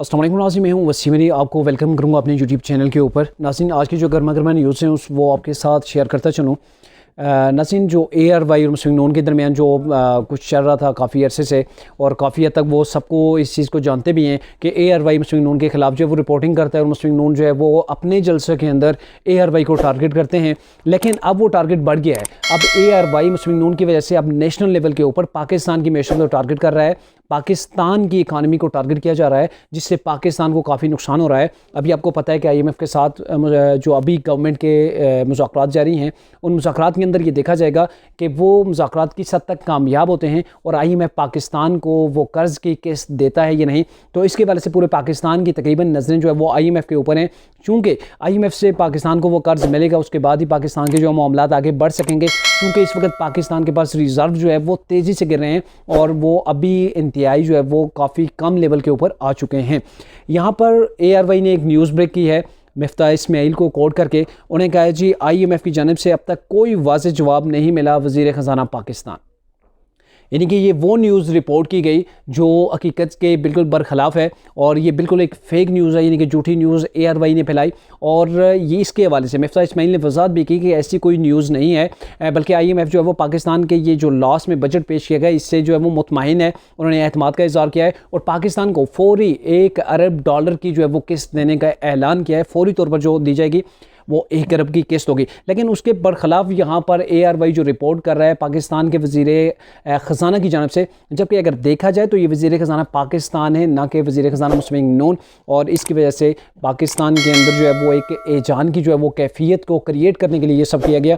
अस्सलाम वालेकुम नाज़रीन, मैं हूँ वसीम अली। आपको वेलकम करूँगा अपने यूट्यूब चैनल के ऊपर। नाज़रीन, आज की जो गर्मा गर्मा न्यूज़ हैं वो आपके साथ शेयर करता चलूँ। नाज़रीन, जो ARY और मुस्लिम नून के दरमियान जो कुछ चल रहा था काफ़ी अरसे से, और काफ़ी हद तक वो सबको इस चीज़ को जानते भी हैं कि ARY मुस्लिम नून के ख़िलाफ़ जो है वो रिपोर्टिंग करता है और मुस्लिम नून जो है वो अपने जलसे के अंदर ARY को टारगेट करते हैं। लेकिन अब वो टारगेट बढ़ गया है। अब ARY मुस्लिम नून की वजह से अब नेशनल लेवल के ऊपर पाकिस्तान की मैशत को टारगेट कर रहा है, पाकिस्तान की इकानमी को टारगेट किया जा रहा है, जिससे पाकिस्तान को काफ़ी नुकसान हो रहा है। अभी आपको पता है कि IMF के साथ जो अभी गवर्नमेंट के मुज़ाकरात जारी हैं, उन मुज़ाकरात के अंदर ये देखा जाएगा कि वो मुज़ाकरात किस हद तक कामयाब होते हैं और IMF पाकिस्तान को वो कर्ज़ की किस्त देता है या नहीं। तो इसके वाले से पूरे पाकिस्तान की तकरीबन नज़रें जो है वो IMF के ऊपर हैं, चूँकि IMF से पाकिस्तान को वो कर्ज़ मिलेगा, उसके बाद ही पाकिस्तान के जो मामलात आगे बढ़ सकेंगे। क्योंकि इस वक्त पाकिस्तान के पास रिज़र्व जो है वो तेज़ी से गिर रहे हैं और वो अभी इंतहाई जो है वो काफ़ी कम लेवल के ऊपर आ चुके हैं। यहाँ पर ARY ने एक न्यूज़ ब्रेक की है मिफ्ता इस्माइल को कोट करके। उन्हें कहा है जी, IMF की जानिब से अब तक कोई वाज़ेह जवाब नहीं मिला वज़ीर ख़जाना पाकिस्तान। यानी कि ये वो न्यूज़ रिपोर्ट की गई जो हकीकत के बिल्कुल बरखिलाफ़ है और ये बिल्कुल एक फ़ेक न्यूज़ है, यानी कि झूठी न्यूज़ ARY ने फैलाई। और ये इसके हवाले से मिफ्ता इस्माइल ने वजाहत भी की कि ऐसी कोई न्यूज़ नहीं है, बल्कि IMF जो है वो पाकिस्तान के ये जो लास्ट में बजट पेश किया गया इससे जो है वो मुतमईन है। उन्होंने एतमाद का इज़हार किया है और पाकिस्तान को फौरी $1 अरब की जो है वो किस्त देने का ऐलान किया है। फौरी तौर पर जो दी जाएगी वो 1 अरब की किस्त होगी। लेकिन उसके बरखिलाफ़ यहाँ पर ARY जो रिपोर्ट कर रहा है पाकिस्तान के वज़ीर ख़जाना की जानिब से, जबकि अगर देखा जाए तो ये वज़ीर ख़जाना पाकिस्तान है, ना कि वज़ीर ख़जाना मुस्लिम नून। और इसकी वजह से पाकिस्तान के अंदर जो है वो एक एजान की जो है वो कैफियत को क्रिएट करने के लिए ये सब किया गया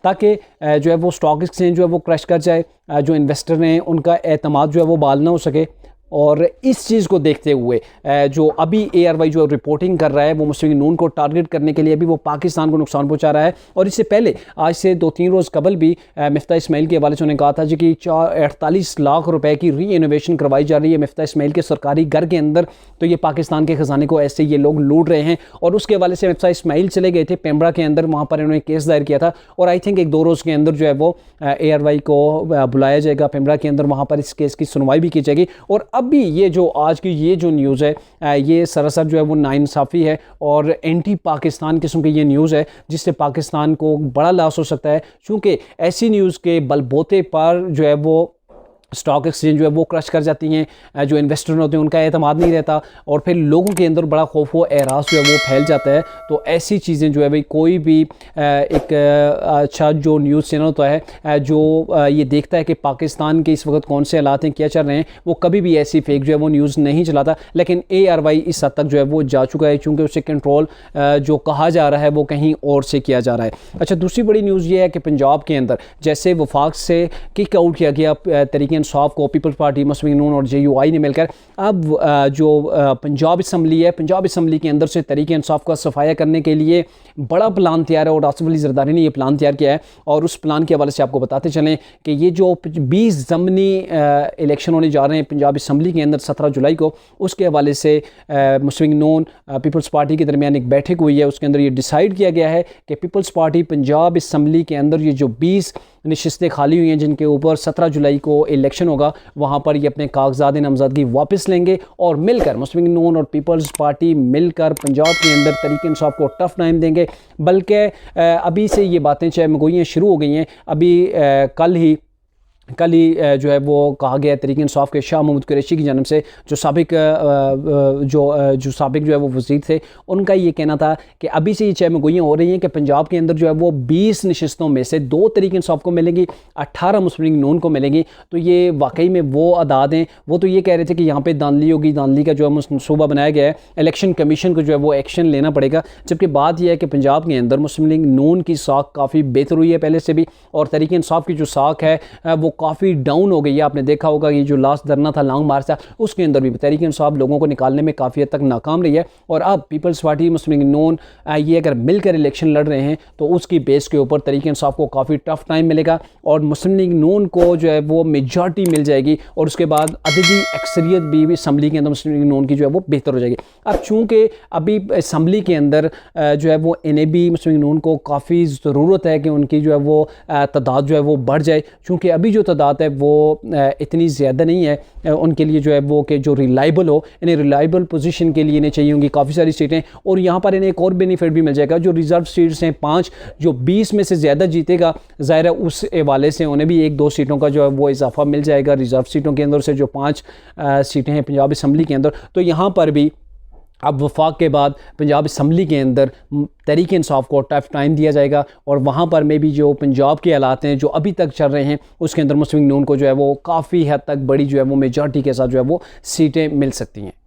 ताकि जो है वो स्टॉक एक्सचेंज जो है वो क्रश कर जाए, जो इन्वेस्टर हैं उनका एतमाद जो है वो बहाल ना हो सके। और इस चीज़ को देखते हुए जो अभी ARY जो रिपोर्टिंग कर रहा है वो मुस्लिम नून को टारगेट करने के लिए अभी वो पाकिस्तान को नुकसान पहुंचा रहा है। और इससे पहले आज से 2-3 रोज़ कबल भी मिफ्ता इस्माइल के हवाले से उन्होंने कहा था जी कि 48 लाख रुपए की री-इनोवेशन करवाई जा रही है मिफ्ता इस्माइल के सरकारी घर के अंदर। तो ये पाकिस्तान के ख़जाने को ऐसे ये लोग लूट रहे हैं। और उसके हवाले से मिफ्ता इस्माइल चले गए थे पेम्बरा के अंदर, वहाँ पर इन्होंने केस दायर किया था और आई थिंक 1-2 रोज़ के अंदर जो है वो ARY को बुलाया जाएगा पेम्बरा के अंदर, वहाँ पर इस केस की सुनवाई भी की जाएगी। और अभी ये जो आज की ये जो न्यूज़ है ये सरासर जो है वो नाइंसाफ़ी है और एंटी पाकिस्तान किस्म की ये न्यूज़ है, जिससे पाकिस्तान को बड़ा लॉस हो सकता है। चूँकि ऐसी न्यूज़ के बलबूते पर जो है वो स्टॉक एक्सचेंज जो है वो क्रश कर जाती हैं, जो इन्वेस्टर होते हैं उनका एतमाद नहीं रहता और फिर लोगों के अंदर बड़ा खौफ व एहसास जो है वो फैल जाता है। तो ऐसी चीज़ें जो है भाई कोई भी एक अच्छा जो न्यूज़ चैनल होता है जो ये देखता है कि पाकिस्तान के इस वक्त कौन से हालात हैं, क्या चल रहे हैं, वो कभी भी ऐसी फेक जो है वो न्यूज़ नहीं चलाता। लेकिन ARY इस हद तक जो है वो जा चुका है, चूँकि उससे कंट्रोल जो कहा जा रहा है वो कहीं और से किया जा रहा है। अच्छा, दूसरी बड़ी न्यूज़ ये है कि पंजाब के अंदर जैसे वफाक से किक आउट किया गया तरीके इंसाफ को पीपल्स पार्टी, मुस्लिम नून और JUI ने मिलकर, अब जो पंजाब असम्बली है, पंजाब असम्बली के अंदर से तरीके इंसाफ का सफाया करने के लिए बड़ा प्लान तैयार है और आसिफ अली जरदारी ने ये प्लान तैयार किया है। और उस प्लान के हवाले से आपको बताते चलें कि ये जो 20 ज़मनी इलेक्शन होने जा रहे हैं पंजाब असम्बली के अंदर 17 जुलाई को, उसके हवाले से मुस्लिम नून पीपल्स पार्टी के दरमियान एक बैठक हुई है। उसके अंदर ये डिसाइड किया गया है कि पीपल्स पार्टी पंजाब असम्बली के अंदर ये जो 20 नशिस्तें खाली हुई हैं जिनके ऊपर 17 जुलाई को इलेक्शन होगा, वहाँ पर ये अपने कागजात नामजदगी वापस लेंगे और मिलकर मुस्लिम नून और पीपल्स पार्टी मिलकर पंजाब के अंदर तरीके इंसाफ को टफ टाइम देंगे। बल्कि अभी से ये बातें चाहे मगोइयाँ शुरू हो गई हैं। अभी कल ही जो है वो कहा गया तरीके इंसाफ के शाह महमूद कुरैशी की जानिब से, जो साबिक जो है वो वज़ीर थे, उनका ये कहना था कि अभी से ये चाहे मगोइयाँ हो रही हैं कि पंजाब के अंदर जो है वो 20 नशिस्तों में से 2 तरीके इंसाफ को मिलेंगी, 18 मुस्लिम नून को मिलेंगी। तो ये वाकई में वो अदाद हैं। वो तो ये कह रहे थे कि यहाँ पर धांधली होगी, धांधली का जो है मनसूबा बनाया गया है, इलेक्शन कमीशन को जो है वो एक्शन लेना पड़ेगा। जबकि बात यह है कि पंजाब के अंदर मुस्लिम नून की साख काफ़ी बेहतर हुई है पहले से भी, और तरीके इंसाफ की जो साख है वो काफ़ी डाउन हो गई है। आपने देखा होगा ये जो लास्ट धरना था, लॉन्ग मार्च था, उसके अंदर भी तहरीक इंसाफ लोगों को निकालने में काफ़ी हद तक नाकाम रही है। और अब पीपल्स पार्टी, मुस्लिम नून ये अगर मिलकर इलेक्शन लड़ रहे हैं तो उसकी बेस के ऊपर तहरीक इंसाफ को काफ़ी टफ टाइम मिलेगा और मुस्लिम नून को जो है वो मेजॉरिटी मिल जाएगी और उसके बाद अददी अक्सरियत भी असम्बली के अंदर मुस्लिम नून की जो है वो बेहतर हो जाएगी। अब चूँकि अभी असम्बली के अंदर जो है वो NAB मुस्लिम नून को काफ़ी ज़रूरत है कि उनकी जो है वो तादाद जो है वो बढ़ जाए, चूँकि अभी जो जो तादाद है वो इतनी ज़्यादा नहीं है उनके लिए जो है वो कि जो रिलायबल हो, इन्हें रिलायबल पोजीशन के लिए इन्हें चाहिए होंगी काफ़ी सारी सीटें। और यहाँ पर इन्हें एक और बेनिफिट भी मिल जाएगा, जो रिज़र्व सीट्स हैं 5, जो 20 में से ज़्यादा जीतेगा ज़ाहिर है उस हवाले से उन्हें भी 1-2 सीटों का जो है वो इजाफा मिल जाएगा रिज़र्व सीटों के अंदर से, जो 5 सीटें हैं पंजाब असम्बली के अंदर। तो यहाँ पर भी अब वफाक के बाद पंजाब असम्बली के अंदर तहरीक इंसाफ को टफ टाइम दिया जाएगा और वहाँ पर में भी जो पंजाब के हालात हैं जो अभी तक चल रहे हैं उसके अंदर मुस्लिम नून को जो है वो काफ़ी हद तक बड़ी जो है वो मेजॉरिटी के साथ जो है वो सीटें मिल सकती हैं।